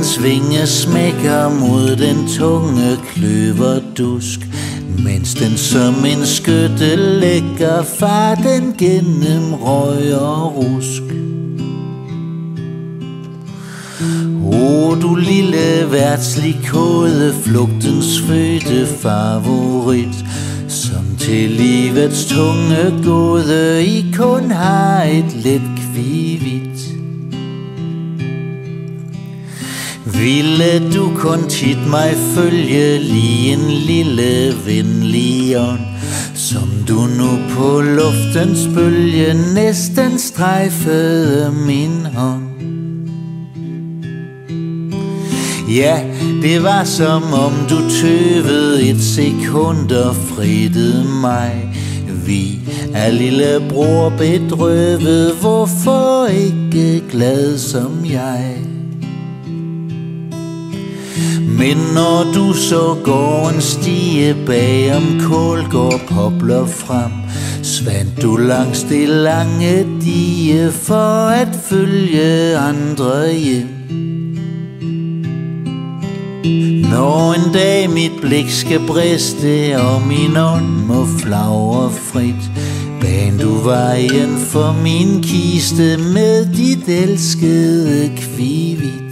Dens vinge smækker mod den tunge kløverdusk, mens den som en skytte lægger farten gennem røg og rusk. Du lille værtslig kode, flugtens fødte favorit, som til livets tunge gåde I kun har et let kvivit. Ville du kun tit mig følge, lige en lille venlig ånd, som du nu på luftens bølge næsten strejfede min hånd. Ja, det var som om du tøvede et sekund og frittede mig. Vi er lillebror bedrøvet, hvorfor ikke glad som jeg? Men når du så gården stige bagom Kålgård popler frem, svandt du langs det lange dige for at følge andre hjem. Når en dag mit blik skal briste og min ånd må flagre frit, ban du vejen for min kiste med dit elskede kvivit.